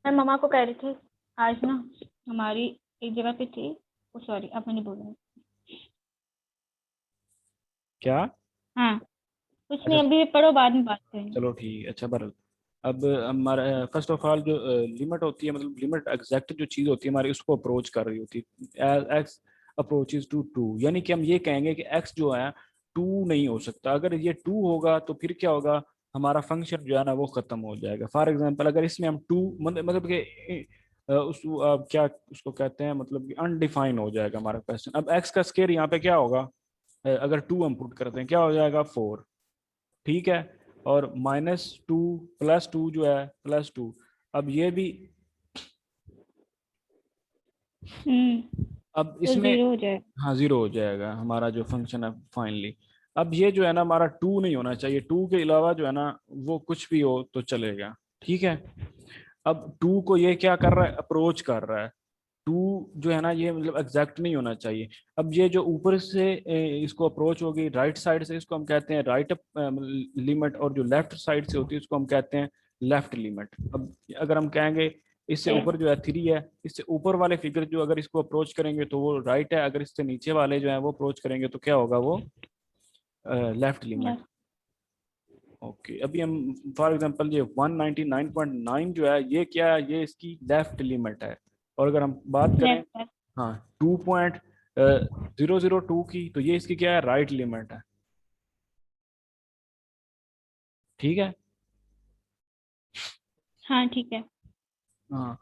मैं मम्मा को कह रही थी आज ना हमारी एक जगह पे थी, सॉरी अब मैं नहीं बोलूँगी। क्या? हाँ कुछ अच्छा नहीं, अभी पढ़ो बाद में बात करेंगे। चलो ठीक है। अच्छा बर अब हमारा फर्स्ट ऑफ ऑल जो लिमिट होती है, मतलब लिमिट एग्जैक्ट जो चीज़ होती है हमारी, उसको अप्रोच कर रही होती है। एक्स अप्रोचेज टू टू, यानी कि हम ये कहेंगे कि एक्स जो है टू नहीं हो सकता। अगर ये टू होगा तो फिर क्या होगा, हमारा फंक्शन जो है ना वो खत्म हो जाएगा। फॉर एग्जांपल अगर इसमें हम टू मतलब कि उस क्या उसको कहते हैं, मतलब कि अनडिफाइन हो जाएगा हमारा क्वेश्चन। अब एक्स का स्केयर यहाँ पे क्या होगा, अगर टू हम पुट करते हैं क्या हो जाएगा, फोर। ठीक है। और माइनस टू प्लस टू जो है प्लस टू। अब ये भी, अब तो इसमें, जीरो हो जाएगा। हाँ जीरो हो जाएगा हमारा जो फंक्शन है फाइनली। अब ये जो है ना हमारा टू नहीं होना चाहिए, टू के अलावा जो है ना वो कुछ भी हो तो चलेगा। ठीक है। अब टू को ये क्या कर रहा है, अप्रोच कर रहा है। टू जो है ना ये मतलब एग्जैक्ट नहीं होना चाहिए। अब ये जो ऊपर से इसको अप्रोच होगी राइट साइड से, इसको हम कहते हैं राइट लिमिट, और जो लेफ्ट साइड से होती है उसको हम कहते हैं लेफ्ट लिमिट। अब अगर हम कहेंगे इससे ऊपर जो है थ्री है, इससे ऊपर वाले फिगर जो अगर इसको अप्रोच करेंगे तो वो राइट है, अगर इससे नीचे वाले जो है वो अप्रोच करेंगे तो क्या होगा, वो लेफ्ट लिमिट। ओके अभी हम फॉर एग्जांपल ये 199.9 जो है ये क्या है, ये इसकी लेफ्ट लिमिट है। और अगर हम बात करें लेफ्ट। हाँ 2.002 की, तो ये इसकी क्या है, राइट लिमिट है। ठीक है। हाँ ठीक है। हाँ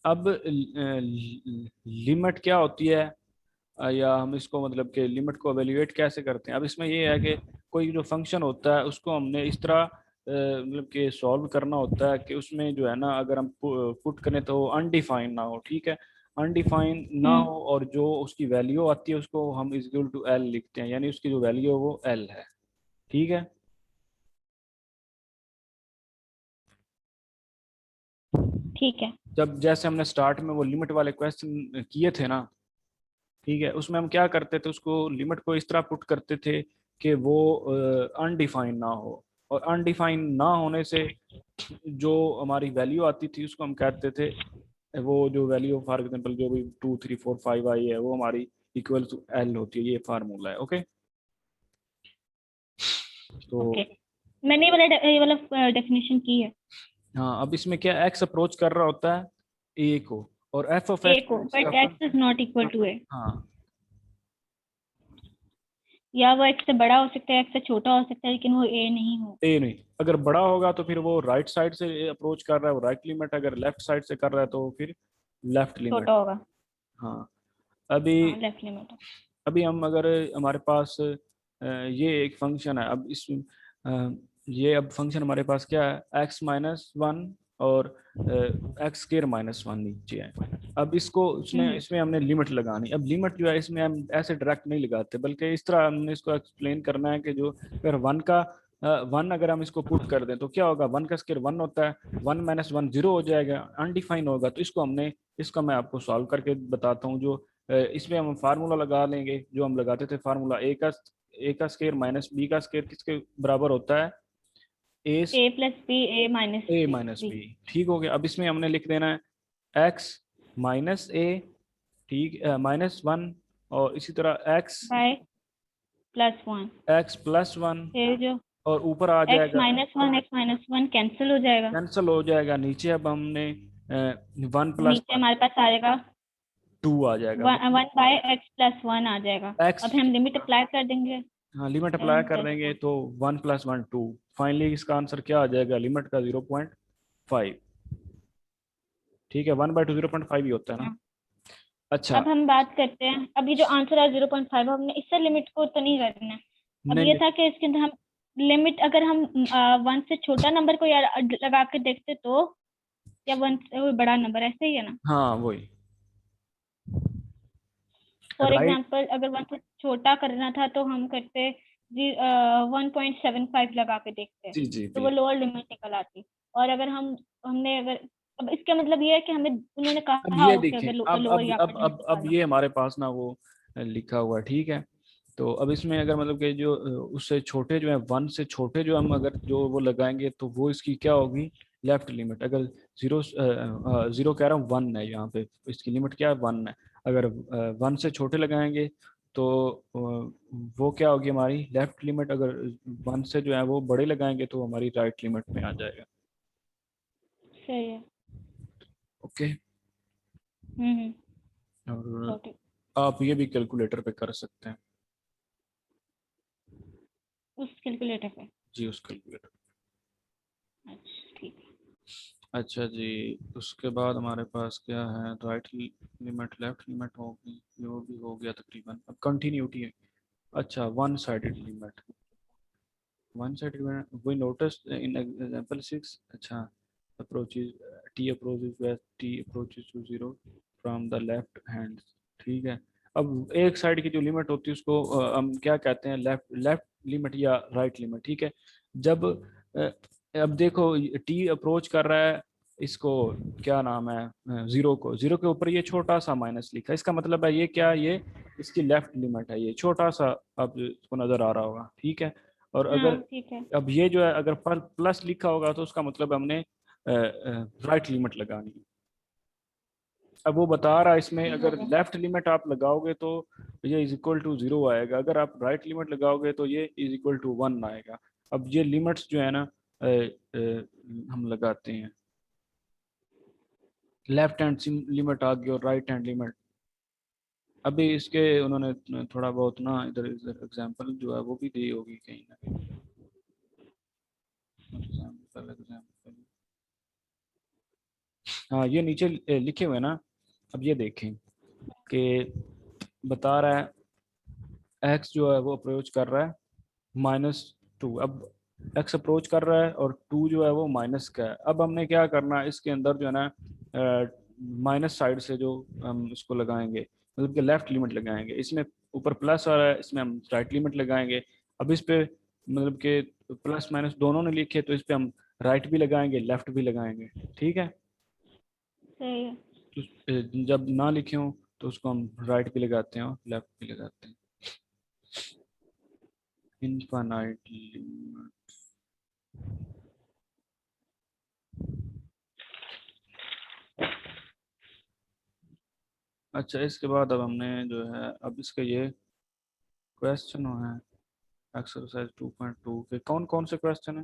अब लिमिट क्या होती है, या हम इसको मतलब कि लिमिट को एवेल्युएट कैसे करते हैं। अब इसमें ये है कि कोई जो फंक्शन होता है उसको हमने इस तरह मतलब कि सॉल्व करना होता है कि उसमें जो है ना अगर हम पुट करें तो अनडिफाइन ना हो। ठीक है। अनडिफाइन ना हम्म हो और जो उसकी वैल्यू आती है उसको हम इज इक्वल टू एल लिखते हैं, यानी उसकी जो वैल्यू है वो एल है। ठीक है। ठीक है। जब जैसे हमने स्टार्ट में वो लिमिट वाले क्वेश्चन किए थे ना, ठीक है, उसमें हम क्या करते थे, उसको लिमिट को इस तरह पुट करते थे कि वो अनडिफाइन ना हो। और अनडिफाइन ना होने से जो हमारी वैल्यू आती थी उसको हम कहते थे, वो जो वैल्यू फॉर एग्जांपल जो भी 2 3 4 5 आई है वो हमारी इक्वल टू एल होती है। ये फार्मूला है। ओके। तो ओके, मैंने ये वाला डेफिनेशन की है। हाँ अब इसमें क्या एक्स अप्रोच कर रहा होता है ए को, और एफ ऑफ ए एक्स को, जो इसका but X is not equal to A. हाँ या वो एक्स से बड़ा हो सकता है, एक्स से छोटा हो सकता है, लेकिन वो ए नहीं हो। ए नहीं, अगर बड़ा होगा तो फिर वो राइट साइड से अप्रोच कर रहा है, वो राइट लिमिट, अगर लेफ्ट साइड से कर रहा है तो फिर लेफ्ट लिमिट। छोटा होगा। हाँ अभी हाँ लेफ्ट लिमिट। अभी हम अगर हमारे पास ये एक फंक्शन है, अब इस ये अब फंक्शन हमारे पास क्या है, एक्स माइनस वन और एक्स स्केयर माइनस वन नीचे है। अब इसको उसने हम्म इसमें हमने लिमिट लगानी। अब लिमिट जो है इसमें हम ऐसे डायरेक्ट नहीं लगाते, बल्कि इस तरह हमने इसको एक्सप्लेन करना है कि जो अगर वन का वन अगर हम इसको पुट कर दें तो क्या होगा, वन का स्केयर वन होता है, वन माइनस वन जीरो हो जाएगा, अनडिफाइन होगा। तो इसको हमने, इसका मैं आपको सॉल्व करके बताता हूँ। जो इसमें हम फार्मूला लगा लेंगे जो हम लगाते थे फार्मूला, ए का स्केयर माइनस बी का स्केयर किसके बराबर होता है, ए ए प्लस बी, ए माइनस ए माइनस बी। बी। ठीक हो गया। अब इसमें हमने लिख देना है एक्स माइनस ए, ठीक माइनस वन, और इसी तरह X by plus one. X plus one, फिर जो और ऊपर आ जाएगा, एक्स माइनस वन कैंसिल हो जाएगा। कैंसिल हो जाएगा। नीचे अब हमने वन प्लस नीचे वन, हमारे पास आएगा टू आ जाएगा। One by X plus one आ जाएगा। एक्स, अब हम लिमिट अप्लाई कर देंगे। हाँ लिमिट अप्लाई टेन कर प्लस देंगे वन। तो one plus one two. Finally इसका आंसर क्या आ जाएगा, लिमिट का 0.5। ठीक है, 1/2 0.5 ही होता है ना। अच्छा अब हम बात करते हैं, अभी जो आंसर है 0.5, हमने इससे लिमिट को तो नहीं करना है। अब नहीं ये नहीं, था कि इसके अंदर हम लिमिट, अगर हम वन से छोटा नंबर को या लगा के देखते तो, या वन से कोई बड़ा नंबर, ऐसे ही है ना। हाँ वही फॉर राइट। एग्जाम्पल अगर वन से छोटा करना था तो हम करते जी 1.75 लगा के देखते, जी जी तो वो बिल्कुल। लोअर लिमिट निकल आती। और अगर हमने अगर, अब इसका मतलब ये है कि हमें उन्होंने अब कहा ये हो कि देखें, अगर अब लोअर अब या अपर अब लिमिट अब अब निकालना। ये हमारे पास ना वो लिखा हुआ है। ठीक है। तो अब इसमें अगर मतलब कि जो उससे छोटे जो है, वन से छोटे जो हम अगर जो वो लगाएंगे तो वो इसकी क्या होगी, लेफ्ट लिमिट अगर जीरो जीरो कह रहा हूँ, वन है यहाँ पे, इसकी लिमिट क्या है, वन है। अगर वन से छोटे लगाएंगे तो वो क्या होगी हमारी लेफ्ट लिमिट, अगर वन से जो है वो बड़े लगाएंगे तो हमारी राइट लिमिट में आ जाएगा। सही है। ओके। हम्म। और got it। आप ये भी कैलकुलेटर पे कर सकते हैं। उस कैलकुलेटर पे। जी उस कैलकुलेटर। अच्छा ठीक है। अच्छा जी, उसके बाद हमारे पास क्या है, राइट लिमिट लेफ्ट लिमिट होगी, ये भी हो गया तकरीबन। अब कंटिन्यूटी है। अच्छा, one sided limit, one sided limit we notice in example 6। अच्छा, approaches T approaches west T approaches to zero from the left hand. ठीक है। अब एक साइड की जो लिमिट होती है उसको हम क्या कहते हैं, लेफ्ट लेफ्ट लिमिट या राइट लिमिट। ठीक है। जब अब देखो टी अप्रोच कर रहा है इसको, क्या नाम है, जीरो को, जीरो के ऊपर ये छोटा सा माइनस लिखा है, इसका मतलब है ये क्या, ये इसकी लेफ्ट लिमिट है, ये छोटा सा अब इसको नजर आ रहा होगा। ठीक है। और हाँ अगर ठीक है। अब ये जो है अगर पर प्लस लिखा होगा तो उसका मतलब हमने राइट लिमिट लगानी है। अब वो बता रहा है इसमें ठीक अगर होगा। लेफ्ट लिमिट आप लगाओगे तो ये इज इक्वल टू जीरो आएगा, अगर आप राइट लिमिट लगाओगे तो ये इज इक्वल टू वन आएगा। अब ये लिमिट्स जो है ना हम लगाते हैं, लेफ्ट हैंड लिमिट आ गई और राइट हैंड लिमिट। अभी इसके उन्होंने थोड़ा बहुत ना इधर इधर एग्जांपल जो है वो भी दी होगी कहीं ना कहीं। एग्जांपल एग्जांपल, हाँ ये नीचे लिखे हुए हैं ना। अब ये देखें कि बता रहा है एक्स जो है वो अप्रोच कर रहा है -2। अब एक्स अप्रोच कर रहा है और टू जो है वो माइनस का है। अब हमने क्या करना है, इसके अंदर जो है ना माइनस साइड से जो हम इसको लगाएंगे, मतलब कि लेफ्ट लिमिट लगाएंगे, इसमें ऊपर प्लस आ रहा है, इसमें हम राइट लिमिट लगाएंगे। अब इस पे मतलब कि प्लस माइनस दोनों ने लिखे तो इस पे हम राइट भी लगाएंगे लेफ्ट भी लगाएंगे। ठीक है। सही है। तो जब ना लिखे हो तो उसको हम राइट भी लगाते हैं और लेफ्ट भी लगाते हैं। Infinite limit. अच्छा, इसके बाद अब हमने जो है अब इसका ये क्वेश्चन है एक्सरसाइज 2.2 के, कौन कौन से क्वेश्चन है।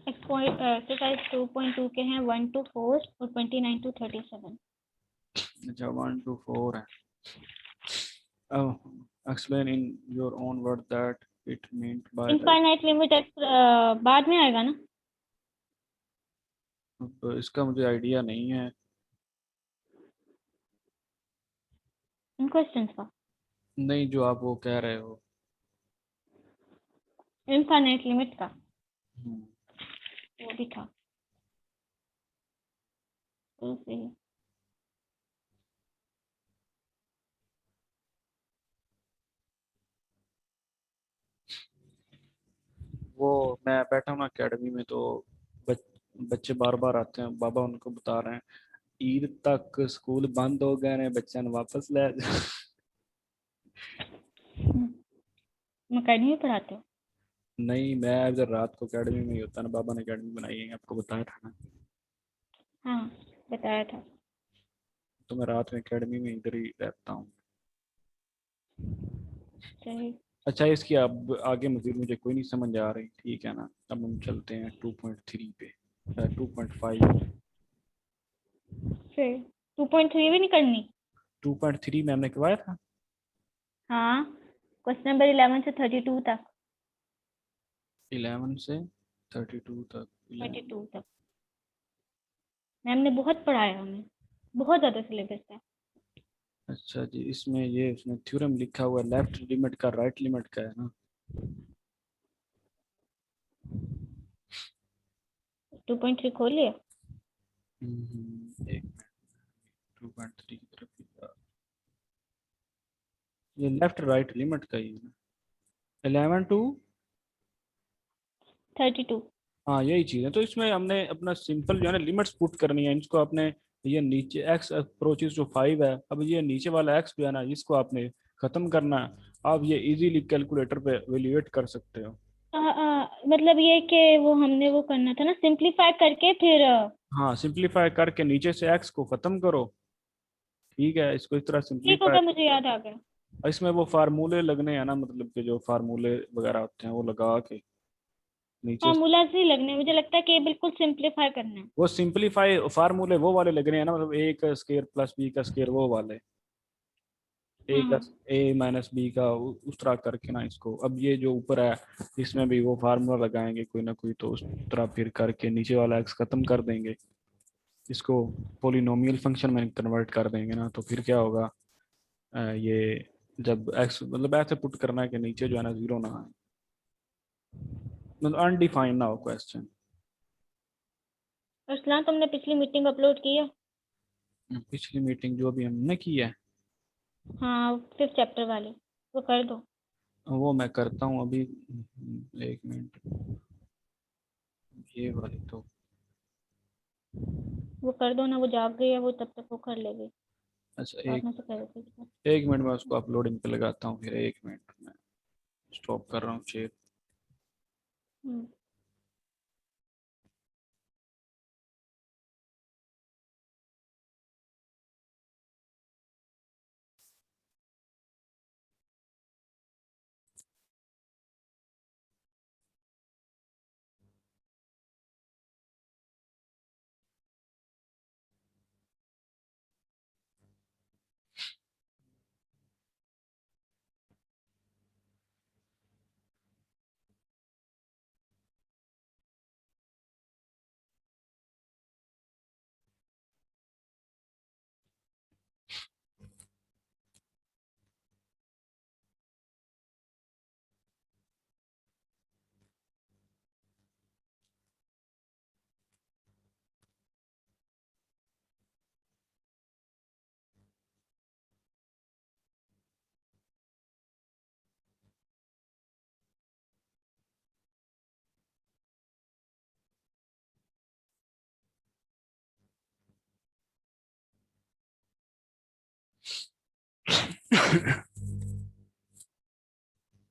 एक्सरसाइज 2.2 के हैं 1 to 4 और 29 to 37। अच्छा 1 to 4 है। Explain in your own word that it meant by the. Infinite limit बाद में आएगा ना इसका मुझे आइडिया नहीं है। इन क्वेश्चंस का। नहीं, जो आप वो कह रहे हो। इनफाइनाइट लिमिट का हम्म, वो भी था तो सही है। वो मैं बैठा हूँ ना अकेडमी में तो बच, बच्चे बार बार आते हैं, बाबा उनको बता रहे हैं ईद तक स्कूल बंद हो गए हैं, बच्चों ने वापस ले जाओ। तुम अकेडमी में पढ़ाते हो। नहीं, मैं इधर रात को अकेडमी में ही होता ना, बाबा ने अकेडमी बनाई है, आपको बताया था ना। हाँ बताया था। तो मैं रात में अकेडमी में इधर ही रहता हूँ। सही। अच्छा, इसकी अब आगे मजीद मुझे कोई नहीं समझ आ रही, ठीक है ना। अब हम चलते हैं 2.3 पे, 2.5। सही। 2.3 भी नहीं करनी। 2.3 में हमने करवाया था। हाँ क्वेश्चन नंबर 11 से 32 तक। 11 से 32 तक। 32 तक मैम ने बहुत पढ़ाया हमें, बहुत ज़्यादा सिलेबस है। अच्छा जी, इसमें ये उसमें थ्योरम लिखा हुआ है लेफ्ट लिमिट का राइट लिमिट का है ना। 2.3 खोल लिया। एक मिनट, 2.3 की तरफ ये लेफ्ट राइट लिमिट का ही है ना, 11 टू। 32। हाँ यही चीज़ है, तो इसमें हमने अपना सिंपल जो है ना लिमिट्स पुट करनी है इसको आपने। ये नीचे एक्स अप्रोचेस जो 5 है, अब ये नीचे वाला एक्स जो है ना इसको आपने खत्म करना है। आप ये इजीली कैलकुलेटर पे एवेल्यूएट कर सकते हो। मतलब ये कि वो हमने वो करना था ना, सिंप्लीफाई करके फिर हाँ, सिंप्लीफाई करके नीचे से एक्स को खत्म करो। ठीक है, इसको इस तरह ठीक हो सिंप्लीफाई। गया, मुझे याद आ गया। इसमें वो फार्मूले लगने हैं ना, मतलब कि जो फार्मूले वगैरह होते हैं वो लगा के नीचे से। फॉर्मूला से लगने, मुझे लगता है कि ये बिल्कुल सिंप्लीफाई करना है। वो सिंप्लीफाई फार्मूले वो वाले लग रहे हैं ना, मतलब ए का स्केयर प्लस बी का स्केयर वो वाले। ए हाँ का हाँ। ए माइनस बी का उस तरह करके ना इसको। अब ये जो ऊपर है इसमें भी वो फार्मूला लगाएंगे कोई ना कोई, तो उस तरह फिर करके नीचे वाला एक्स खत्म कर देंगे। इसको पोलिनोमियल फंक्शन में कन्वर्ट कर देंगे ना, तो फिर क्या होगा, ये जब एक्स मतलब ऐसे पुट करना है कि नीचे जो है ना जीरो ना आए, मतलब अनडिफाइंड ना हो क्वेश्चन। अर्सलान, तुमने पिछली मीटिंग अपलोड की है? पिछली मीटिंग जो अभी हमने की है, हाँ, 5th चैप्टर वाली, वो कर दो। वो मैं करता हूँ अभी। एक मिनट, ये वाली तो। वो कर दो ना, वो जाग गई है, वो तब तक वो कर लेगी। अच्छा, बाद एक में से कर देगी। एक मिनट में उसको अपलोडिंग पे लगाता हूँ, फिर एक मिनट में स्टॉप कर रहा हूँ चेक। हम्म।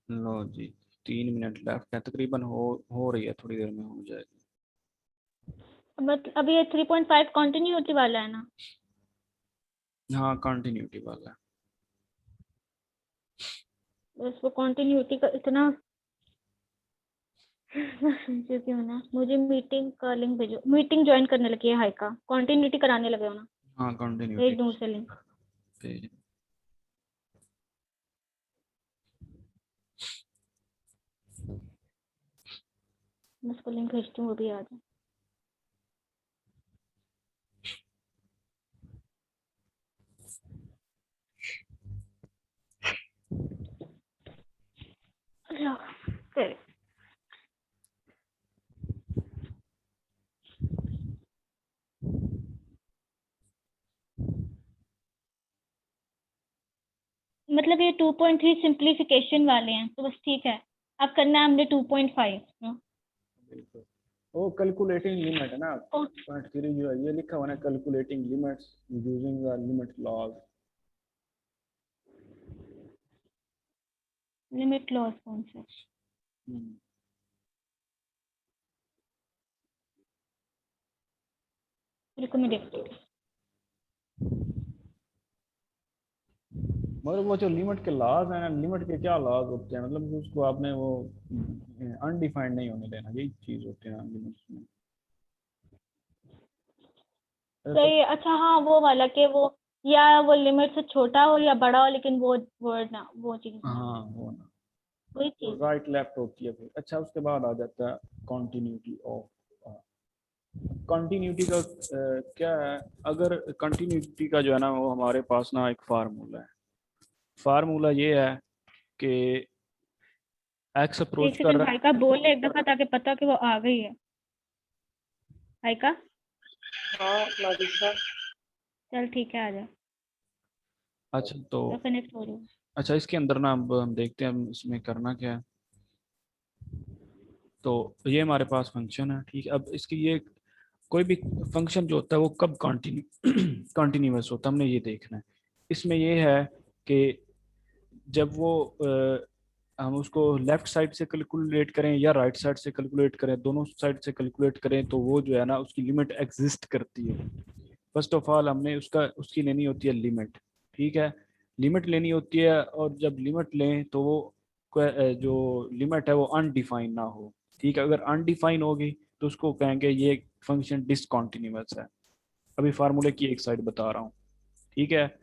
लो जी, 3 मिनट लेफ्ट है तकरीबन, हो रही है, थोड़ी देर में हो जाएगी। मतलब अब ये 3.5 कॉन्टिन्यूटी वाला है ना? हाँ, कंटिन्यूटी वाला है। बस वो कॉन्टिन्यूटी का इतना क्योंकि होना, मुझे मीटिंग का लिंक भेजो। मीटिंग ज्वाइन करने लगी है हाई का, कॉन्टिन्यूटी कराने लगे हो ना? हाँ, कंटिन्यूटी भेज दूँ उसे लिंक? पे। मैं उसको लिंक भेजती हूँ, वो भी आ जाए। लो, फिर मतलब ये 2.3 सिंप्लीफिकेशन वाले हैं, तो बस ठीक है। अब करना है हमने 2.5। बिल्कुल, वो कैलकुलेटिंग लिमिट है ना। ओ, 2.3 जो है ये लिखा हुआ है, calculating limits using the limit laws. Limit laws कौन सा? रुको मैं देखती हूँ। मगर वो जो लिमिट के लॉज है ना, लिमिट के क्या लॉज होते हैं, मतलब उसको आपने वो अनडिफाइंड नहीं होने देना, यही चीज होती है ना लिमिट्स में। तो तो ये अच्छा, हाँ वो वाला कि वो या वो लिमिट से छोटा हो या बड़ा हो, लेकिन वो वर्ड ना, वो चीज ना हो। हाँ, वो ना, वही वो चीज है। राइट लेफ्ट होती है फिर। अच्छा, उसके बाद आ जाता है कॉन्टिन्यूटी ऑफ। कंटिन्यूटी का क्या है, अगर कंटिन्यूटी का जो है ना, वो हमारे पास ना एक फार्मूला है। फार्मूला ये है कि एक्स एक अप्रोच कर सेकंड, रहा भाई का बोल ले एक दफा, ताकि पता कि वो आ गई है। भाई का, हाँ नादिशा। चल ठीक है, आ जा। है। अच्छा तो, मैं कनेक्ट हो रही हूँ। अच्छा इसके अंदर ना अब हम देखते हैं हम इसमें करना क्या है। तो ये हमारे पास फंक्शन है, ठीक है। अब इसकी ये कोई भी फंक्शन जो होता है वो कब कंटिन्यू कंटिन्यूअस होता है, हमने ये देखना है। इसमें ये है कि जब वो हम उसको लेफ्ट साइड से कैलकुलेट करें या राइट साइड से कैलकुलेट करें, दोनों साइड से कैलकुलेट करें, तो वो जो है ना उसकी लिमिट एग्जिस्ट करती है। फर्स्ट ऑफ ऑल हमने उसकी लेनी होती है लिमिट। ठीक है, लिमिट लेनी होती है, और जब लिमिट लें तो वो जो लिमिट है वो अनडिफाइन ना हो। ठीक है, अगर अनडिफाइन होगी तो उसको कहेंगे ये फंक्शन डिसकंटिन्यूअस है। अभी फार्मूले की एक साइड बता रहा हूँ। ठीक है,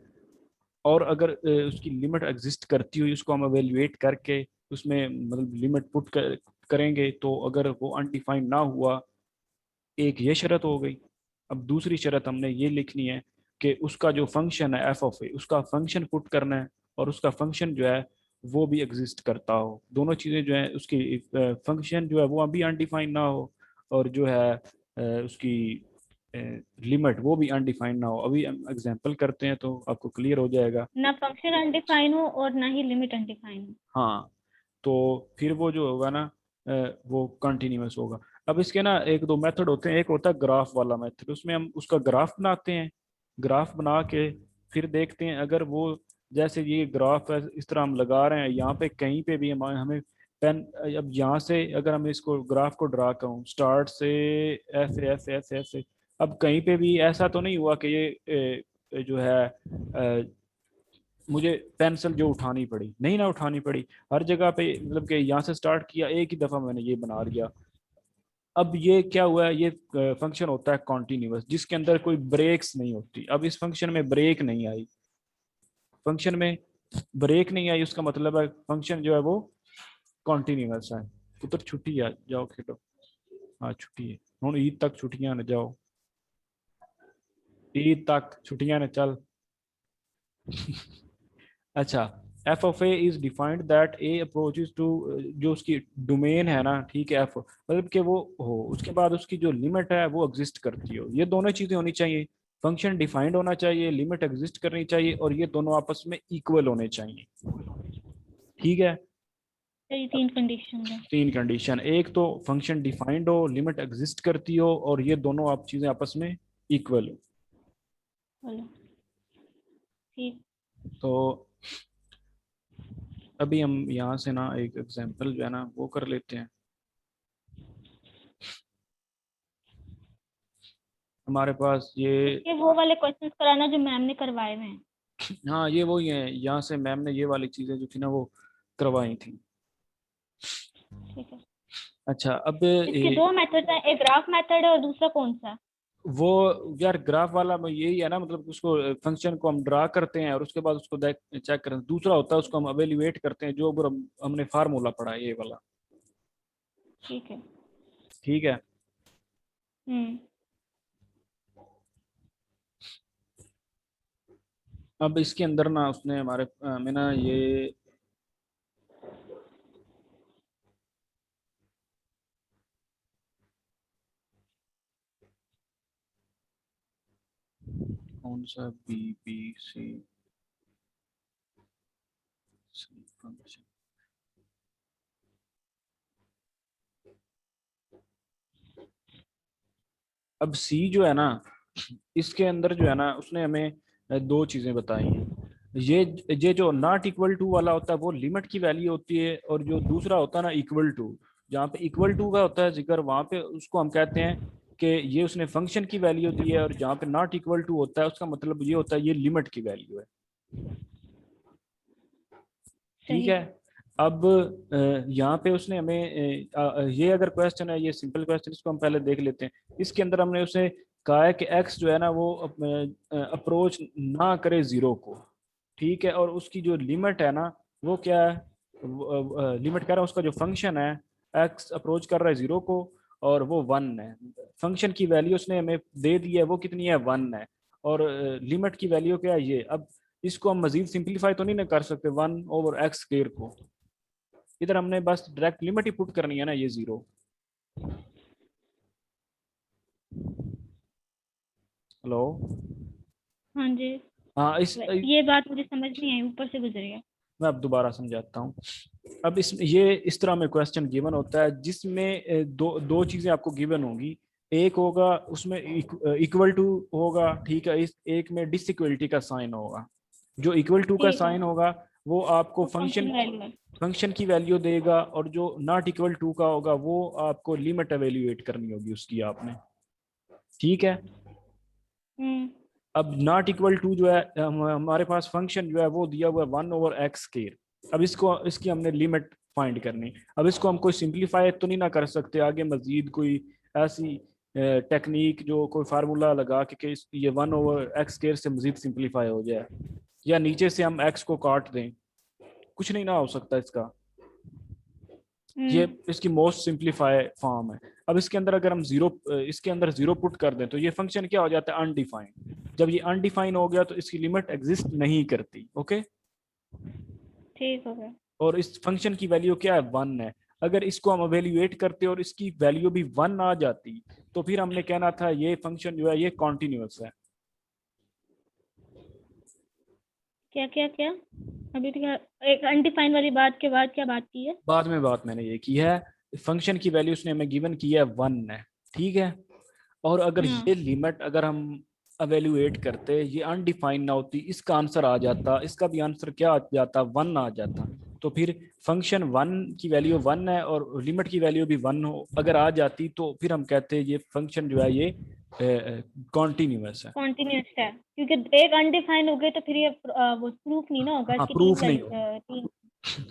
और अगर उसकी लिमिट एग्जिस्ट करती हुई उसको हम एवेल्युएट करके उसमें मतलब लिमिट करेंगे, तो अगर वो अनडिफाइंड ना हुआ, एक ये शर्त हो गई। अब दूसरी शर्त हमने ये लिखनी है कि उसका जो फंक्शन है एफ ऑफ ए, उसका फंक्शन पुट करना है, और उसका फंक्शन जो है वो भी एग्जिस्ट करता हो। दोनों चीज़ें जो है, उसकी फंक्शन जो है वो अभी अनडिफाइंड ना हो, और जो है उसकी लिमिट वो भी अनडिफाइंड ना हो। अभी हम एग्जांपल करते हैं तो आपको क्लियर हो जाएगा। ना फंक्शन अनडिफाइन हो और ना ही लिमिट अनडिफाइन हो। हाँ, तो फिर वो जो होगा ना वो कंटिन्यूअस होगा। अब इसके ना एक दो मेथड होते हैं। एक होता है ग्राफ वाला मेथड, उसमें हम उसका ग्राफ बनाते हैं। ग्राफ बना के फिर देखते हैं अगर वो, जैसे ये ग्राफ है इस तरह हम लगा रहे हैं, यहाँ पे कहीं पे भी हमें पेन, अब यहाँ से अगर हम इसको ग्राफ को ड्रा करूँ स्टार्ट से ऐसे ऐसे ऐसे ऐसे, अब कहीं पे भी ऐसा तो नहीं हुआ कि ये जो है मुझे पेंसिल जो उठानी पड़ी, नहीं ना उठानी पड़ी। हर जगह पे मतलब कि यहाँ से स्टार्ट किया, एक ही दफा मैंने ये बना लिया। अब ये क्या हुआ है, ये फंक्शन होता है कॉन्टिन्यूअस जिसके अंदर कोई ब्रेक्स नहीं होती। अब इस फंक्शन में ब्रेक नहीं आई, फंक्शन में ब्रेक नहीं आई, उसका मतलब है फंक्शन जो है वो कॉन्टिन्यूअस है। पुत्र छुट्टी है, जाओ खेलो। हाँ छुट्टी है, हूँ ईद तक छुट्टियां ने, जाओ ईद तक छुट्टियां ने, चल। अच्छा, F of A is defined that A approaches to, जो उसकी डोमेन है ना, ठीक है, एफ मतलब कि वो हो, उसके बाद उसकी जो लिमिट है वो एग्जिस्ट करती हो। ये दोनों चीजें होनी चाहिए, फंक्शन डिफाइंड होना चाहिए, लिमिट एग्जिस्ट करनी चाहिए, और ये दोनों आपस में इक्वल होने चाहिए। ठीक है, तो ये 3 कंडीशन है। तीन कंडीशन, एक तो फंक्शन डिफाइंड हो, लिमिट एग्जिस्ट करती हो, और ये दोनों आप चीजें आपस में इक्वल हो। बोलो ठीक। तो अभी हम यहाँ से ना एक एग्जांपल जो है ना वो कर लेते हैं। हमारे पास ये, इसके वो वाले क्वेश्चंस कराना जो मैम ने करवाए हुए हैं। हाँ ये वही है, यहाँ से मैम ने ये वाली चीजें जो थी ना वो करवाई थी। ठीक है, अच्छा, अब इसके 2 मेथड हैं, एक ग्राफ मेथड है और दूसरा कौन सा है? वो यार ग्राफ वाला में यही है ना, मतलब उसको फंक्शन को हम ड्रा करते हैं और उसके बाद उसको चेक करते हैं। दूसरा होता है उसको हम एवेल्युएट करते हैं, जो हमने फार्मूला पढ़ा है ये वाला। ठीक है। ठीक है, हम्म। अब इसके अंदर ना उसने हमारे में ना ये कौन सा बी बी सी फंक्शन, अब सी जो है ना इसके अंदर जो है ना उसने हमें दो चीजें बताई हैं। ये जो नॉट इक्वल टू वाला होता है वो लिमिट की वैल्यू होती है, और जो दूसरा होता है ना इक्वल टू, जहाँ पे इक्वल टू का होता है जिक्र, वहां पे उसको हम कहते हैं कि ये उसने फंक्शन की वैल्यू दी है, और जहाँ पे नॉट इक्वल टू होता है उसका मतलब ये होता है ये लिमिट की वैल्यू है। ठीक सही। है, अब यहाँ पे उसने हमें ये अगर क्वेश्चन है, ये सिंपल क्वेश्चन, इसको हम पहले देख लेते हैं। इसके अंदर हमने उसे कहा है कि एक्स जो है ना वो अप्रोच ना करे जीरो को। ठीक है, और उसकी जो लिमिट है ना वो क्या है, लिमिट कह रहा है उसका जो फंक्शन है, एक्स अप्रोच कर रहा है जीरो को, और वो वन है। फंक्शन की वैल्यू उसने हमें दे दी है, वो कितनी है, वन है, और लिमिट की वैल्यू क्या है ये। अब इसको हम मजीद सिंप्लीफाई तो नहीं ना कर सकते 1/x² को, इधर हमने बस डायरेक्ट लिमिट ही पुट करनी है ना, ये जीरो। हेलो, हाँ जी, हाँ ये बात मुझे समझ नहीं आई, ऊपर से गुजर गया। मैं अब दोबारा समझाता हूँ। अब ये इस तरह में क्वेश्चन गिवन होता है जिसमें दो दो चीजें आपको गिवन होंगी। एक होगा उसमें इक्वल टू होगा, ठीक है, इस एक में डिसइक्वलिटी का साइन होगा। जो इक्वल टू का ठीक है। साइन होगा वो आपको फंक्शन वैल्यू है। फंक्शन की वैल्यू देगा, और जो नॉट इक्वल टू का होगा वो आपको लिमिट एवेल्युएट करनी होगी उसकी आपने। ठीक है। अब नॉट इक्वल टू जो है हमारे पास फंक्शन जो है वो दिया हुआ है 1/x²। अब इसको इसकी हमने लिमिट फाइंड करनी। अब इसको हम कोई सिंप्लीफाई तो नहीं ना कर सकते आगे मजीद कोई ऐसी टेक्निक जो कोई फार्मूला लगा कि ये 1/x² से मजीद सिंप्लीफाई हो जाए, या नीचे से हम x को काट दें, कुछ नहीं ना हो सकता इसका। ये इसकी मोस्ट सिंप्लीफाई फॉर्म है। अब इसके अंदर अगर हम इसके अंदर जीरो पुट कर दें तो ये फंक्शन क्या हो जाता है, अनडिफाइंड। जब ये अनडिफाइन हो गया तो इसकी लिमिट एग्जिस्ट नहीं करती। ओके। ठीक हो गया। और इस फंक्शन की वैल्यू क्या है, 1 है। अगर इसको हम एवेल्युएट करते और इसकी वैल्यू भी 1 आ जाती तो फिर हमने कहना था ये फंक्शन जो है ये कॉन्टिन्यूअस है। क्या क्या क्या अभी तो क्या, एक अनडिफाइंड वाली बात के बाद क्या बात की है? बाद में बात मैंने ये की है, फंक्शन की वैल्यू उसने हमें गिवन की है 1 है। ठीक है। और अगर ये लिमिट अगर हम एवेल्युएट करते, ये अनडिफाइंड ना होती, इसका आंसर आ जाता, इसका भी आंसर क्या आ जाता, 1 आ जाता, तो फिर फंक्शन 1 की वैल्यू 1 है और लिमिट की वैल्यू भी 1 हो अगर आ जाती तो फिर हम कहते हैं ये फंक्शन जो है ये कॉन्टिन्यूअस है। कॉन्टिन्यूस है, क्योंकि एक अनडिफाइंड हो गए तो फिर ये वो प्रूफ नहीं ना होगा। हाँ इसकी प्रूफ नहीं हो। तीन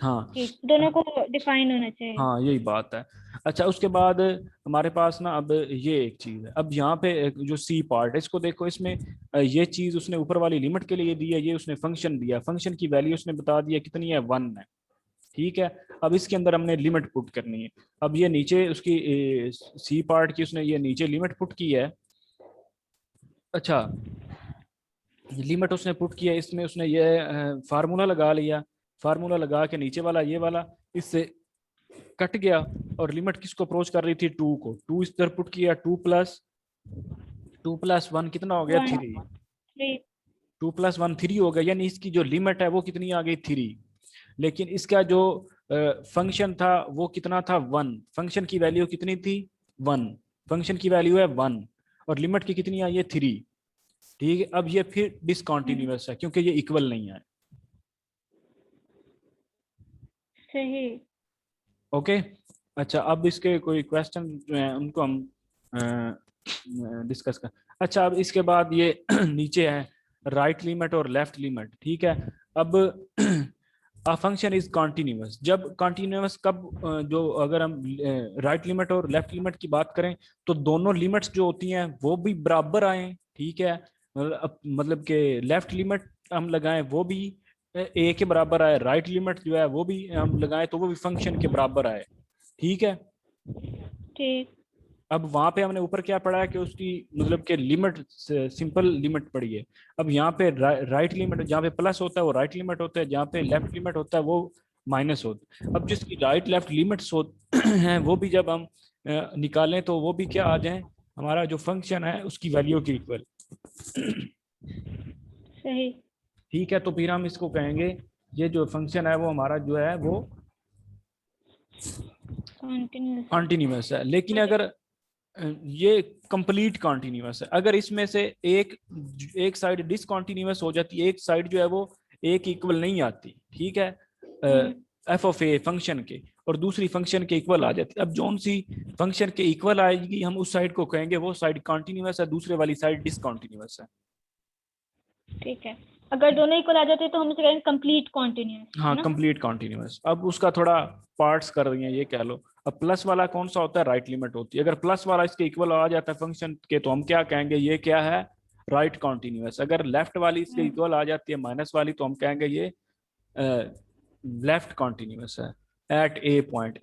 हाँ चीज दोनों को डिफाइन होना चाहिए। हाँ यही बात है। अच्छा उसके बाद हमारे पास ना अब ये एक चीज है, अब यहाँ पे जो सी पार्ट है इसको देखो, इसमें ये चीज उसने ऊपर वाली लिमिट के लिए दी है, ये उसने फंक्शन दिया, फंक्शन की वैल्यू उसने बता दिया कितनी है, 1 है। ठीक है। अब इसके अंदर हमने लिमिट पुट करनी है। अब ये नीचे उसकी सी पार्ट की उसने ये नीचे लिमिट पुट की है। अच्छा लिमिट उसने पुट किया, इसमें उसने ये फार्मूला लगा लिया, फार्मूला लगा के नीचे वाला ये वाला इससे कट गया, और लिमिट किसको अप्रोच कर रही थी, 2 को। 2 इस तरह पुट किया, 2 + 1 कितना हो गया, 3। 3। 2 + 1 3 हो गया, यानी इसकी जो लिमिट है वो कितनी आ गई, 3। लेकिन इसका जो फंक्शन था वो कितना था, 1। फंक्शन की वैल्यू कितनी थी, 1। फंक्शन की वैल्यू है 1 और लिमिट की कितनी आई है, 3। ठीक है। अब ये फिर डिसकंटिन्यूअस है क्योंकि ये इक्वल नहीं है। सही। ओके। अच्छा अब इसके कोई क्वेश्चन जो हैं उनको हम डिस्कस कर। अच्छा अब इसके बाद ये नीचे है राइट लिमिट और लेफ्ट लिमिट। ठीक है। अब अ फंक्शन इज कॉन्टिन्यूअस, जब कॉन्टिन्यूअस कब जो अगर हम राइट लिमिट और लेफ्ट लिमिट की बात करें तो दोनों लिमिट्स जो होती हैं वो भी बराबर आए। ठीक है। मतलब कि लेफ्ट लिमिट हम लगाएं वो भी ए के बराबर आए, राइट लिमिट जो है वो भी हम लगाएं तो वो भी फंक्शन के बराबर आए। ठीक है। ठीक। अब वहां पे हमने ऊपर क्या पढ़ा है कि उसकी मतलब कि लिमिट सिंपल लिमिट पढ़ी है। अब यहाँ पे राइट लिमिट जहाँ पे प्लस होता है वो राइट लिमिट होता है, जहाँ पे लेफ्ट लिमिट होता है वो माइनस होता है। अब जिसकी राइट लेफ्ट लिमिट्स हैं वो भी जब हम निकालें तो वो भी क्या आ जाए, हमारा जो फंक्शन है उसकी वैल्यू के इक्वल। सही। ठीक है। तो फिर हम इसको कहेंगे ये जो फंक्शन है वो हमारा जो है वो कॉन्टिन्यूस है। कॉन्टिन्यूअस है। लेकिन अगर ये कंप्लीट कॉन्टिन्यूअस है, अगर इसमें से एक साइड डिसकॉन्टिन्यूअस हो जाती है, एक साइड जो है वो एक इक्वल नहीं आती। ठीक है। एफ ऑफ ए फंक्शन के, और दूसरी फंक्शन के इक्वल आ जाती है। अब जोन सी फंक्शन के इक्वल आएगी हम उस साइड को कहेंगे वो साइड कॉन्टिन्यूअस है, दूसरे वाली साइड डिसकॉन्टिन्यूअस है। ठीक है। अगर दोनों इक्वल आ जाते तो हम उसे कहेंगे कंप्लीट कॉन्टिन्यूस, हाँ है ना? Complete continuous. अब उसका थोड़ा पार्ट्स कर रही हैं ये कह लो। अब प्लस वाला कौन सा होता है, राइट लिमिट होती है। अगर प्लस वाला इसके इक्वल आ जाता है फंक्शन के तो हम क्या कहेंगे, ये क्या है, राइट कॉन्टिन्यूअस। अगर लेफ्ट वाली इसके इक्वल आ जाती है माइनस वाली तो हम कहेंगे ये लेफ्ट कॉन्टिन्यूअस है एट ए पॉइंट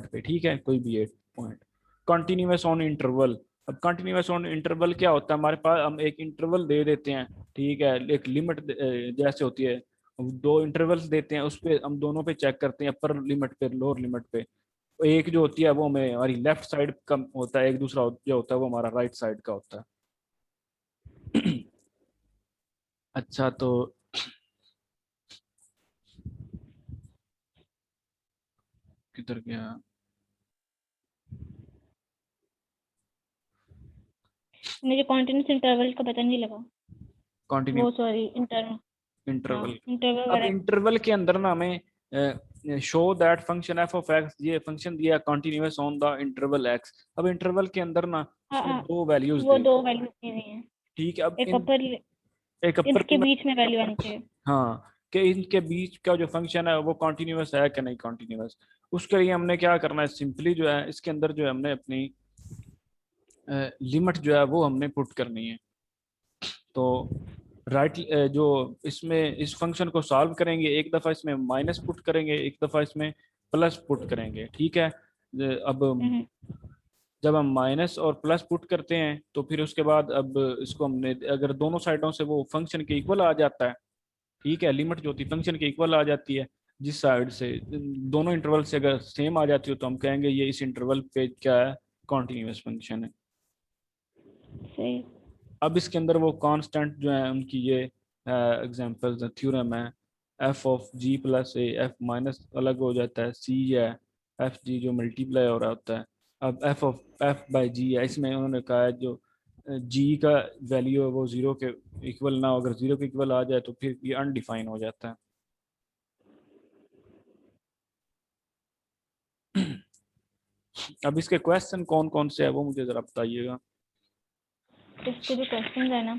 पे। ठीक है। कोई भी ए पॉइंट। Continuous on interval. अब कंटिन्यूअस ऑन इंटरवल क्या होता है, हमारे पास हम एक इंटरवल दे देते हैं। ठीक है। एक लिमिट जैसे होती है, दो इंटरवल्स देते हैं, उस पर हम दोनों पे चेक करते हैं, अपर लिमिट पे लोअर लिमिट पे। एक जो होती है वो हमें हमारी लेफ्ट साइड का होता है, एक दूसरा जो होता है वो हमारा राइट साइड का होता है। अच्छा तो किधर गया, मुझे कॉन्टिन्यूस इंटरवल का पता नहीं लगा। कंटिन्यू। वो सॉरी इंटरवल। इंटरवल। इंटरवल अब वाला। इंटरवल के अंदर ना हमें show that function F of x, ये फंक्शन दिया continuous on the interval x. अब इंटरवल के अंदर ना हाँ उसने हाँ, दो वैल्यूज वो दी। दो वैल्यू दी हुई है, ठीक है, अब एक इन अपर, एक अपर इनके बीच में वैल्यू आनी चाहिए। हाँ, कि इनके बीच का जो फंक्शन है वो कॉन्टिन्यूस है कि नहीं कॉन्टिन्यूस। उसके लिए हमने क्या करना है, सिंपली जो है इसके अंदर जो है हमने अपनी लिमिट जो है वो हमने पुट करनी है। तो राइट जो इसमें इस फंक्शन को सॉल्व करेंगे, एक दफा इसमें माइनस पुट करेंगे, एक दफा इसमें प्लस पुट करेंगे। ठीक है, अब हम्म, जब हम माइनस और प्लस पुट करते हैं तो फिर उसके बाद अब इसको हमने अगर दोनों साइडों से वो फंक्शन के इक्वल आ जाता है। ठीक है, लिमिट जो होती है फंक्शन के इक्वल आ जाती है, जिस साइड से दोनों इंटरवल से अगर सेम आ जाती हो तो हम कहेंगे ये इस इंटरवल पे क्या है, कॉन्टिन्यूस फंक्शन है। सही। अब इसके अंदर वो कांस्टेंट जो है उनकी ये एग्जांपल्स थ्योरम है, F of G plus A, F minus अलग हो जाता है, सी है एफ जी जो मल्टीप्लाई हो रहा होता है। अब एफ ऑफ एफ बाई जी है, इसमें उन्होंने कहा है जो जी का वैल्यू है वो जीरो के इक्वल ना हो, अगर जीरो के इक्वल आ जाए तो फिर ये अनडिफाइन हो जाता है। अब इसके क्वेश्चन कौन कौन से है वो मुझे जरा बताइएगा। इसके जो क्वेश्चन है ना,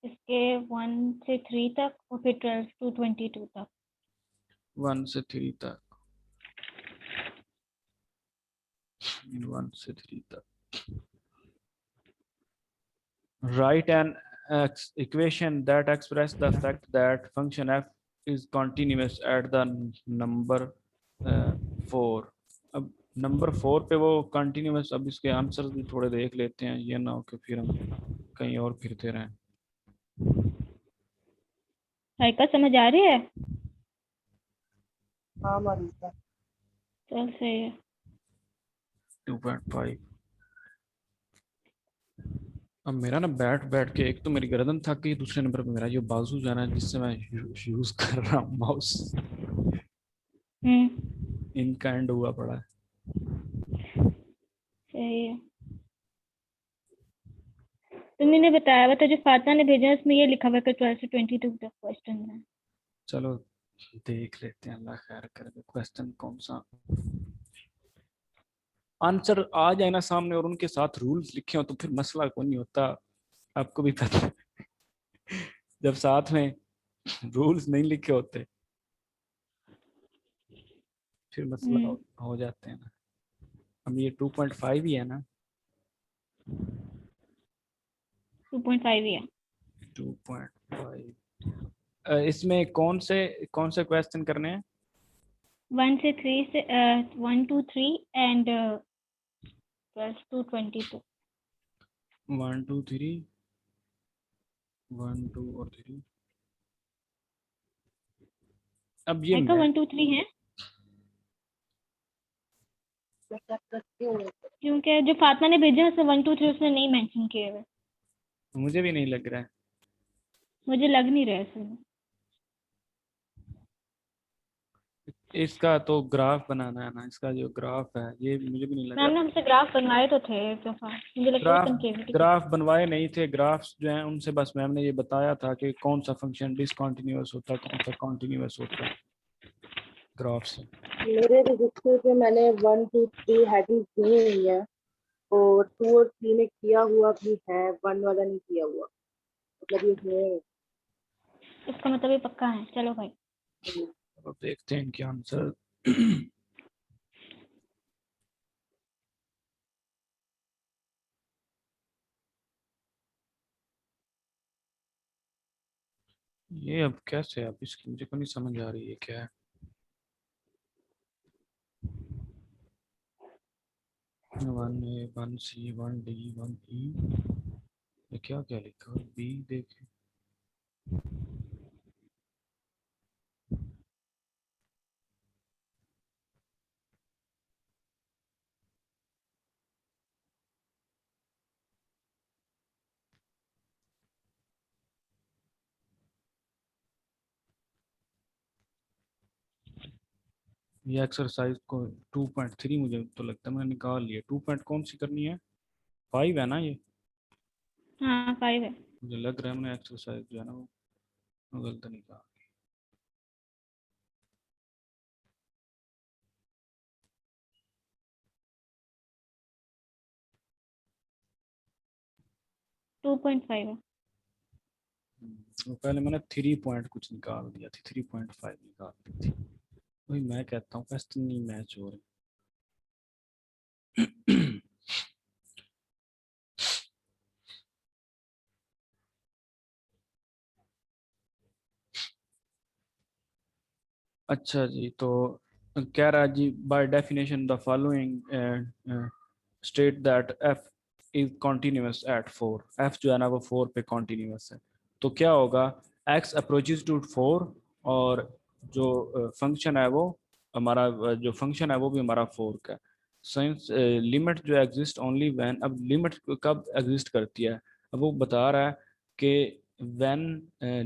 इसके 1 से 3 तक और फिर 12 से 22 तक। 1 से 3 तक, 1 से 3 तक। Write an equation that express the fact that function f is continuous at the number 4। अब नंबर 4 पे वो कंटिन्यूस, अब इसके आंसर भी थोड़े देख लेते हैं, ये ना हो कि फिर हम कहीं और फिरते रहें। भाई का समझ आ रही है? हाँ मालिका। चल सही है। 2.5। अब मेरा ना बैठ बैठ के एक तो मेरी गर्दन थक गई, दूसरे नंबर पे मेरा ये बाजू जाना है जिससे मैं यूज कर रहा हूँ माउस, इनका एंड हुआ पड़ा है। सही है। तुमने बताया हुआ था जो फातिमा ने भेजा है, उसमें ये लिखा हुआ है कि 12 से 22 तक क्वेश्चन है। चलो देख लेते हैं, अल्लाह खैर करे। क्वेश्चन कौन सा आंसर आ जाए ना सामने और उनके साथ रूल्स लिखे हो तो फिर मसला कोई नहीं होता, आपको भी पता है। जब साथ में रूल्स नहीं लिखे होते फिर मसला हो जाते हैं ना। अब ये 2.5 ही है ना, 2.5 ही है। 2.5। इसमें कौन से क्वेश्चन करने हैं? 1 से 3 से 1 to 3 एंड 12 to 22। 1 2 3, 1 2 और 3। अब ये का मैं 1 2 3 है क्योंकि जो फातिमा ने भेजा है उसमें 1 2 3 उसने नहीं मेंशन किए हुए। मुझे भी नहीं लग रहा है। मुझे लग नहीं रहा है इसमें। इसका तो ग्राफ बनाना है ना, इसका जो ग्राफ है ये मुझे भी नहीं लग मैम रहा। ने हमसे ग्राफ बनवाए तो थे एक दफा, मुझे लगता है ग्राफ कन्केविटी के। ग्राफ बनवाए नहीं थे, ग्राफ्स जो हैं उनसे बस मैम ने ये बताया था कि कौन सा फंक्शन डिसकंटिन्यूअस होता है, कौन सा कॉन्टिन्यूअस होता है, ग्राफ से। मेरे रजिस्टर पे मैंने 1 2 3 हेडिंग की हुई है और 2 और 3 में किया हुआ भी है, 1 वाला नहीं किया हुआ, मतलब ये है। इसका मतलब ये पक्का है। चलो भाई। अब देखते हैं इनके आंसर। ये अब कैसे, अब इसकी मुझे को नहीं समझ आ रही है क्या है। 1A 1C 1D 1E, ये क्या क्या लिखा है, बी देखे। ये एक्सरसाइज को 2.3 मुझे तो लगता है मैंने निकाल लिया। 2 पॉइंट कौन सी करनी है, 5 है ना ये, हाँ 5 है। मुझे लग रहा है मैंने एक्सरसाइज जो है ना वो गलत नहीं कहा। टू पॉइंट फाइव है। वो पहले मैंने 3 पॉइंट कुछ निकाल दिया थी, 3.5 निकाल दी थी। वही मैं कहता हूँ टेस्ट नहीं मैच हो रहे। अच्छा जी, तो कह रहा है जी, by definition the following state that F is continuous at 4। F जो है ना वो 4 पे कॉन्टिन्यूस है। तो क्या होगा, एक्स अप्रोचेज टू 4 और जो फंक्शन है वो हमारा जो फंक्शन है वो भी हमारा 4 का। सिंस लिमिट जो एग्जिस्ट ओनली व्हेन, अब लिमिट कब एग्जिस्ट करती है, अब वो बता रहा है कि व्हेन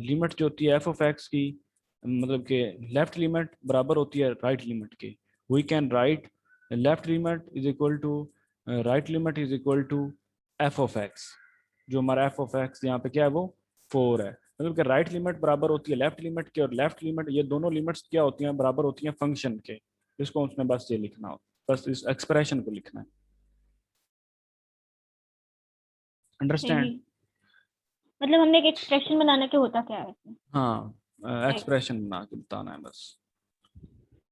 लिमिट जो होती है एफ ऑफ एक्स की, मतलब कि लेफ्ट लिमिट बराबर होती है राइट लिमिट के। We can write left limit is equal to right limit is equal to F of X. जो हमारा एफ ऑफ एक्स यहाँ पे क्या है वो 4 है। मतलब कि राइट लिमिट बराबर होती है लेफ्ट लिमिट के, और लेफ्ट लिमिट, ये दोनों लिमिट्स क्या होती हैं, बराबर होती हैं फंक्शन के। इसको उसने बस ये लिखना हो, बस इस एक्सप्रेशन को लिखना है। अंडरस्टैंड? सही। मतलब हमने एक एक्सप्रेशन बनाना के होता क्या है इसमें? हाँ, एक्सप्रेशन बना के बताना है बस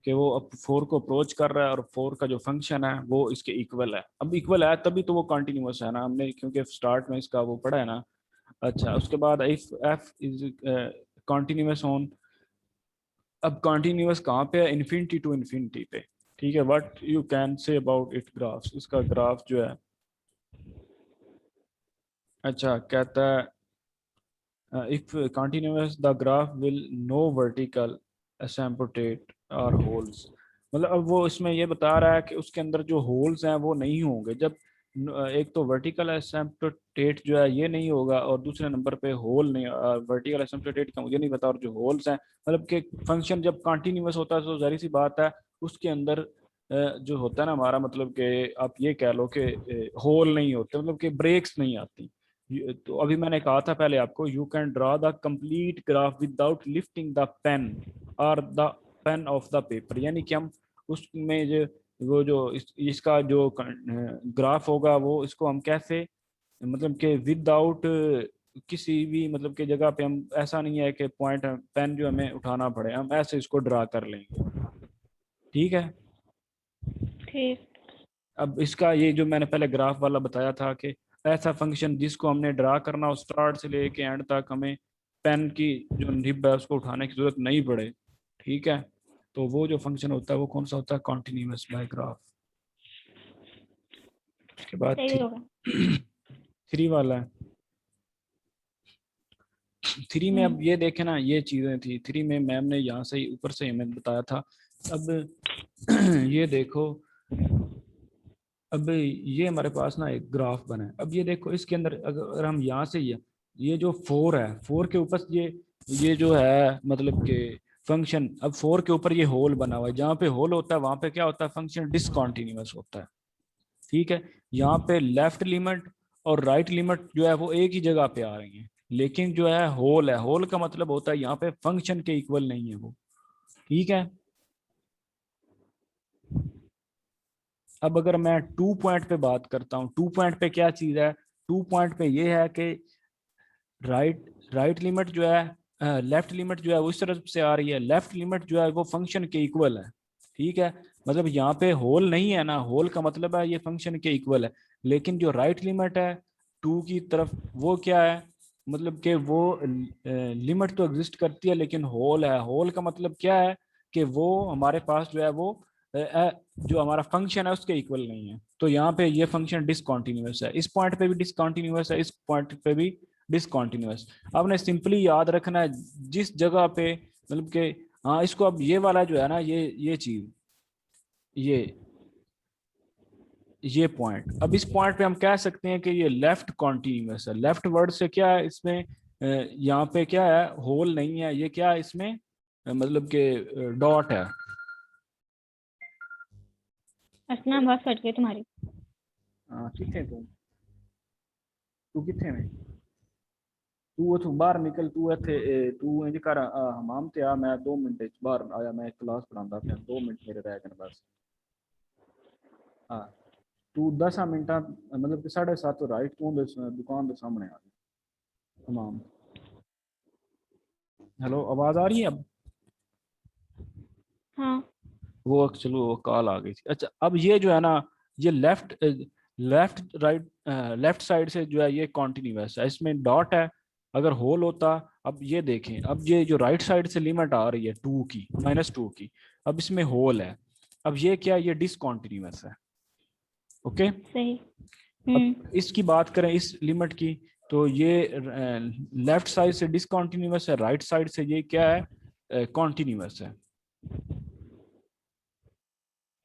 कि वो अब 4 को अप्रोच कर रहा है और 4 का जो फंक्शन है वो इसके इक्वल है। अब इक्वल है तभी तो वो कॉन्टिन्यूस है ना, हमने क्योंकि स्टार्ट में इसका वो पढ़ा है ना। अच्छा, उसके बाद if F is continuous on, अब कॉन्टिन्यूस कहाँ पे है, इन्फिनिटी टू इन्फिनिटी पे। ठीक है, what you can say about it graphs, इसका ग्राफ जो है। अच्छा, कहता है if continuous the graph will no vertical asymptote और होल्स। मतलब अब वो इसमें ये बता रहा है कि उसके अंदर जो होल्स हैं वो नहीं होंगे। जब एक तो वर्टिकल एसिम्प्टोट जो है ये नहीं होगा, और दूसरे नंबर पे होल नहीं, वर्टिकल एसिम्प्टोट का मुझे नहीं पता, और जो होल्स हैं मतलब कि फंक्शन जब कंटिन्यूअस होता है तो जाहिर सी बात है उसके अंदर जो होता है ना हमारा, मतलब कि आप ये कह लो कि होल नहीं होते, मतलब कि ब्रेक्स नहीं आती। तो अभी मैंने कहा था पहले आपको, you can draw the complete graph without lifting the pen और the pen off the paper. यानी कि हम उसमें जो वो जो इसका जो ग्राफ होगा वो इसको हम कैसे, मतलब कि विदाउट किसी भी मतलब की जगह पे, हम ऐसा नहीं है कि पॉइंट पेन जो हमें उठाना पड़े, हम ऐसे इसको ड्रा कर लेंगे। ठीक है। ठीक। अब इसका ये जो मैंने पहले ग्राफ वाला बताया था कि ऐसा फंक्शन जिसको हमने ड्रा करना हो स्टार्ट से लेके एंड तक, हमें पेन की जो निब है उसको उठाने की जरूरत नहीं पड़े। ठीक है, तो वो जो फंक्शन होता है वो कौन सा होता है, कॉन्टिन्यूस बाय ग्राफ। उसके बाद सही होगा। 3 वाला है। 3 में अब ये देखे ना, ये चीजें थी 3 में मैम ने यहाँ से ही ऊपर से हमें बताया था। अब ये देखो, अब ये हमारे पास ना एक ग्राफ बना है। अब ये देखो इसके अंदर अगर हम यहाँ से ये जो 4 है, 4 के ऊपर ये जो है मतलब कि फंक्शन, अब 4 के ऊपर ये होल बना हुआ है, जहाँ पे होल होता है वहां पे क्या होता है, फंक्शन डिसकंटिन्यूअस होता है। ठीक है, यहाँ पे लेफ्ट लिमिट और राइट लिमिट जो है वो एक ही जगह पे आ रही है, लेकिन जो है होल का मतलब होता है यहाँ पे फंक्शन के इक्वल नहीं है वो। ठीक है। अब अगर मैं 2 पॉइंट पे बात करता हूँ, 2 पॉइंट पे क्या चीज है, 2 पॉइंट पे ये है कि राइट लिमिट जो है, लेफ्ट लिमिट जो है वो इस तरफ से आ रही है, लेफ्ट लिमिट जो है वो फंक्शन के इक्वल है। ठीक है, मतलब यहाँ पे होल नहीं है ना, होल का मतलब है ये फंक्शन के इक्वल है। लेकिन जो राइट लिमिट है 2 की तरफ, वो क्या है, मतलब कि वो लिमिट तो एग्जिस्ट करती है लेकिन होल है। होल का मतलब क्या है कि वो हमारे पास जो है वो जो हमारा फंक्शन है उसके इक्वल नहीं है। तो यहाँ पे ये फंक्शन डिसकंटिन्यूअस है, इस पॉइंट पे भी डिसकंटिन्यूअस है, इस पॉइंट पे भी डिसकंटिन्यूअस। आपने सिंपली याद रखना है जिस जगह पे, मतलब कि हाँ, इसको अब ये वाला जो है ना, ये चीज, ये ये पॉइंट, अब इस पॉइंट पे हम कह सकते हैं कि ये लेफ्ट कॉन्टिन्यूअस है। लेफ्ट वर्ड से क्या है इसमें, यहाँ पे क्या है, होल नहीं है, ये क्या है इसमें, मतलब कि डॉट है। असना बहुत कट गई तुम्हारी। हाँ, कितने तू तू कितने में, तू इथों बाहर निकल, तू इथे तू इंज कर हमाम ते आ, मैं 2 मिनट च बाहर आया, मैं क्लास पढ़ांदा पिया, 2 मिनट मेरे रह गए बस। हाँ, तू 10 मिनट मतलब कि 7:30 राइट तू दुकान के सामने आ जा हमाम। हेलो, आवाज आ रही है अब? हाँ वो चलो वो कॉल आ गई थी। अच्छा, अब ये जो है ना, ये left left right left side से जो है ये कॉन्टिन्यूअस है, इसमें डॉट है। अगर होल होता, अब ये देखें, अब ये जो राइट साइड से लिमिट आ रही है 2 की, -2 की, अब इसमें होल है। अब ये क्या, ये डिसकॉन्टिन्यूअस है। ओके, सही। अब इसकी बात करें इस लिमिट की, तो ये लेफ्ट साइड से डिसकॉन्टिन्यूअस है, राइट साइड से ये क्या है, कॉन्टिन्यूअस है।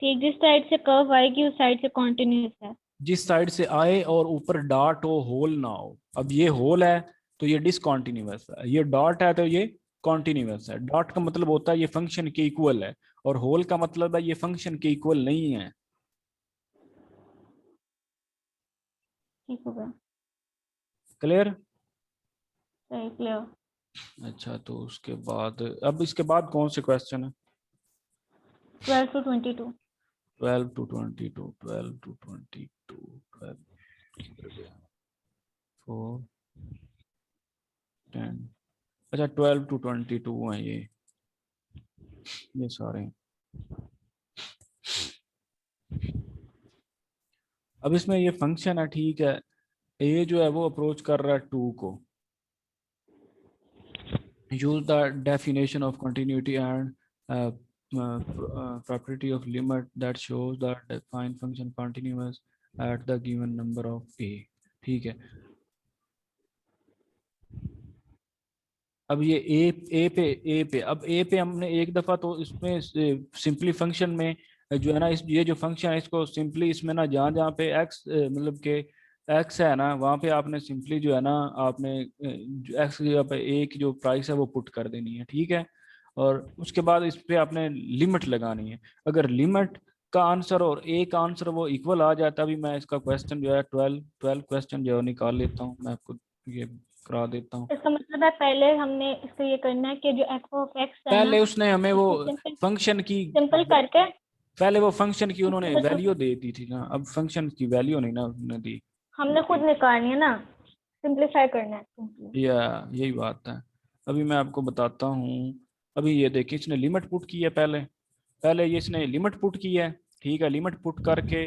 ठीक, जिस साइड से कर्व आएगी उस साइड से कॉन्टिन्यूस है। जिस साइड से आए और ऊपर डॉट हो, होल ना हो। अब ये होल है तो ये डिसकॉन्टिन्यूअस है, ये डॉट है तो ये कॉन्टिन्यूअस है। डॉट का मतलब होता है ये फंक्शन के इक्वल है, और होल का मतलब है ये फंक्शन के इक्वल नहीं है। ठीक हो गया। क्लियर? सही, क्लियर। अच्छा, तो उसके बाद अब इसके बाद कौन से क्वेश्चन है? 12 to 22। 12 to 22, 12 to 22, 12 किधर गया? 4 10। अच्छा, 12 to 22 है ये सारे। अब इसमें ये फंक्शन है, ठीक है, ए जो है वो अप्रोच कर रहा है 2 को। use the definition of continuity and property of limit that shows the defined function continuous at the given number of a। ठीक है, अब ये ए पे अब ए पे हमने एक दफा तो इसमें सिंपली फंक्शन में जो है ना, इस ये जो फंक्शन है इसको सिंपली इसमें ना, जहाँ जहाँ पे एक्स मतलब के एक्स है ना, वहाँ पे आपने सिंपली जो है ना, आपने एक्स की जगह पे ए की जो प्राइस है वो पुट कर देनी है। ठीक है, और उसके बाद इस पे आपने लिमिट लगानी है। अगर लिमिट का आंसर और ए का आंसर वो इक्वल आ जाए, तभी मैं इसका क्वेश्चन जो है 12 क्वेश्चन जो है निकाल लेता हूँ, मैं आपको ये करा देता हूँ। इसका मतलब है पहले हमने इसको ये करना है कि जो एफ ऑफ एक्स है ना, पहले उसने हमें वो उसको सिंपल फंक्शन की, सिंपल करके पहले वो फंक्शन की उसके उन्होंने बच्चों वैल्यू दे दी थी ना, अब फंक्शन की वैल्यू नहीं ना उन्होंने दी। हमने खुद निकालनी है ना, सिंपलीफाई करना है सिंपली। या यही बात है। अभी मैं आपको बताता हूँ। अभी ये देखिए, इसने लिमिट पुट की है, पहले पहले ये इसने लिमिट पुट की है। ठीक है, लिमिट पुट करके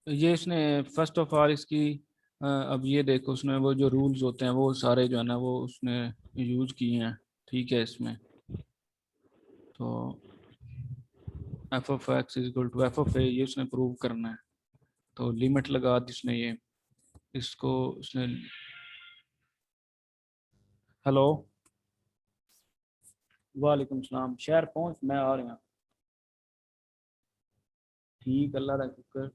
ये इसने फर्स्ट ऑफ ऑल इसकी अब ये देखो, उसने वो जो रूल्स होते हैं वो सारे जो है ना वो उसने यूज किए हैं। ठीक है, इसमें तो F of X is equal to F of A, ये उसने प्रूव करना है। तो लिमिट लगा दी उसने, ये इसको उसने। हेलो, वालेकुम सलाम, शहर पहुंच, मैं आ रहा हूँ। ठीक, अल्लाह का शुक्र।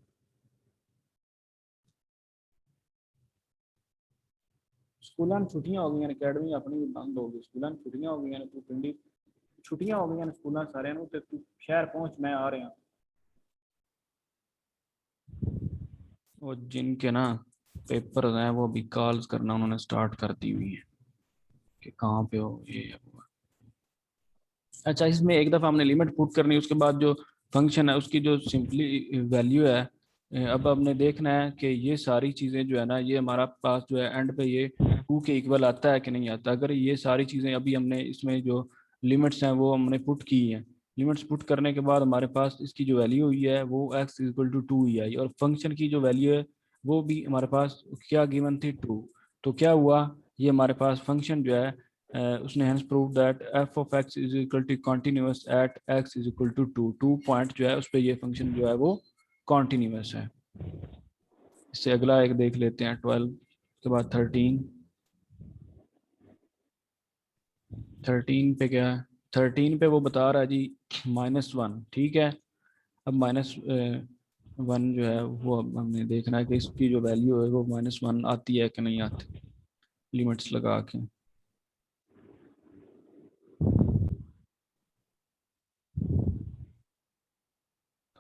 स्कूलों में छुट्टियां हो गई, अकेडमी अपनी भी बंद हो गई, स्कूलों में छुट्टियां हो गई, तू पिंडी छुट्टियां हो गई स्कूलों सारे, तो तू शहर पहुंच, मैं आ रहा हूँ। वो जिनके ना पेपर हैं वो अभी कॉल्स करना उन्होंने स्टार्ट कर दी हुई है कि कहाँ पे हो, ये है, वो है। अच्छा, इसमें एक दफ़ा हमने लिमिट पुट करनी है, उसके बाद जो फंक्शन है उसकी जो सिंपली वैल्यू है, अब हमने देखना है कि ये सारी चीज़ें जो है ना, ये हमारा पास जो है एंड पे ये 2 के इक्वल आता है कि नहीं आता। अगर ये सारी चीज़ें अभी हमने इसमें जो लिमिट्स हैं वो हमने पुट की हैं, लिमिट्स पुट करने के बाद हमारे पास इसकी जो वैल्यू हुई है वो x इक्वल टू 2 ही आई, और फंक्शन की जो वैल्यू है वो भी हमारे पास क्या गिवन थी, 2। तो क्या हुआ, ये हमारे पास फंक्शन जो है उसने hence proved that f of x is equal to continuous at x is equal to 2। 2 point जो है उस पर ये फंक्शन जो है वो कॉन्टिन्यूस है। इससे अगला एक देख लेते हैं 12 के बाद 13। 13 पे क्या है, 13 पे वो बता रहा है जी -1। ठीक है, अब -1 जो है वो अब हमने देखना है कि इसकी जो वैल्यू है वो -1 आती है कि नहीं आती, लिमिट्स लगा के।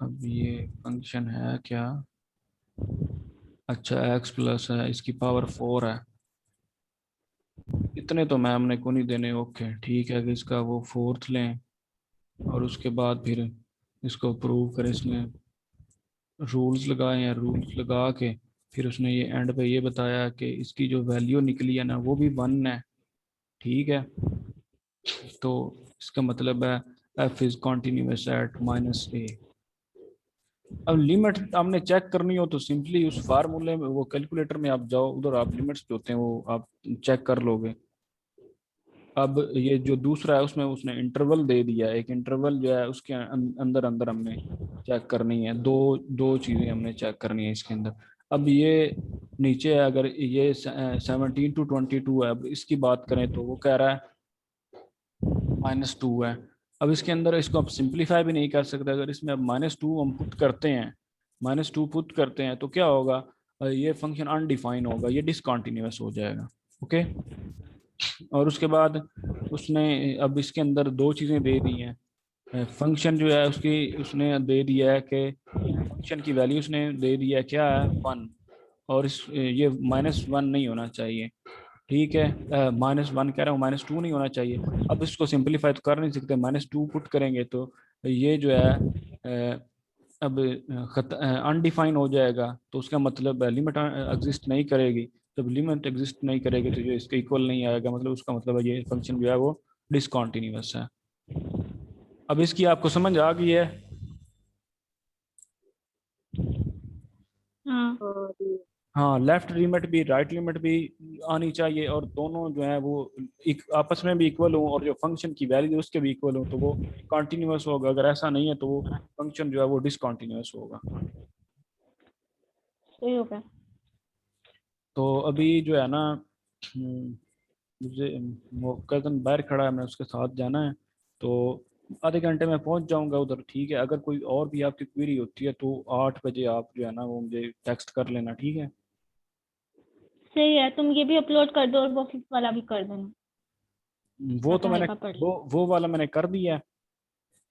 अब ये फंक्शन है क्या? अच्छा x प्लस है, इसकी पावर 4 है। इतने तो मैम ने को नहीं देने। ओके ठीक है कि इसका वो फोर्थ लें और उसके बाद फिर इसको प्रूव करें। इसमें रूल्स लगाए हैं, रूल्स लगा के फिर उसने ये एंड पे ये बताया कि इसकी जो वैल्यू निकली है ना वो भी 1 है। ठीक है, तो इसका मतलब है f is continuous eight -a। अब लिमिट आपने चेक करनी हो तो सिंपली उस फार्मूले में, वो कैलकुलेटर में आप जाओ, उधर आप लिमिट्स जो होते हैं वो आप चेक कर लोगे। अब ये जो दूसरा है उसमें उसने इंटरवल दे दिया, एक इंटरवल जो है उसके अंदर अंदर हमने चेक करनी है। दो दो चीज़ें हमने चेक करनी है इसके अंदर। अब ये नीचे है, अगर ये 17 to 22 है, अब इसकी बात करें तो वो कह रहा है -2 है। अब इसके अंदर इसको आप सिंप्लीफाई भी नहीं कर सकते। अगर इसमें अब -2 हम पुट करते हैं, -2 पुट करते हैं तो क्या होगा? ये फंक्शन अनडिफाइन होगा, ये डिसकंटिन्यूअस हो जाएगा। ओके, और उसके बाद उसने अब इसके अंदर दो चीज़ें दे दी हैं। फंक्शन जो है उसकी उसने दे दिया है कि फंक्शन की वैल्यू उसने दे दिया है क्या है, 1। और इस ये -1 नहीं होना चाहिए। ठीक है, -1 कह रहा हूँ, -2 नहीं होना चाहिए। अब इसको सिंपलीफाई तो कर नहीं सकते, -2 पुट करेंगे तो ये जो है अब अनडिफाइन हो जाएगा। तो उसका मतलब लिमिट एग्जिस्ट नहीं करेगी। जब लिमिट एग्जिस्ट नहीं करेगी तो जो इसके इक्वल नहीं आएगा, मतलब उसका मतलब है ये फंक्शन जो है वो डिसकंटिन्यूअस है। अब इसकी आपको समझ आ गई है? हाँ और ये हाँ, लेफ्ट लिमिट भी राइट लिमिट भी आनी चाहिए, और दोनों जो है वो आपस में भी इक्वल हो, और जो फंक्शन की वैल्यू उसके भी इक्वल हो, तो वो कंटिन्यूअस होगा। अगर ऐसा नहीं है तो वो फंक्शन जो है वो डिसकंटिन्यूअस होगा। सही हो गया। तो अभी जो है ना, मुझे वो कज़न बाहर खड़ा है, मैं उसके साथ जाना है। तो आधे घंटे में पहुंच जाऊंगा उधर। ठीक है, अगर कोई और भी आपकी क्वेरी होती है तो 8 बजे आप जो है ना वो मुझे टेक्स्ट कर लेना। ठीक है, सही है, तुम ये भी अपलोड कर दो और वो फिफ्थ वाला भी कर देना, वो तो ताकि मैंने हल्का पड़ ले। वो वाला मैंने कर दिया है।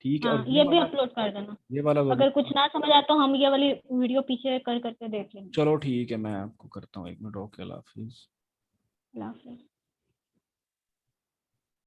ठीक है, और हाँ, ये भी अपलोड कर देना। ये वाला तो अभी। अगर कुछ ना समझ आए तो हम ये वाली वीडियो पीछे कर करके देख लेंगे। चलो ठीक है, मैं आपको करता हूँ 1 मिनट। ओके, अल्लाह हाफिज़। अल्लाह हाफिज़।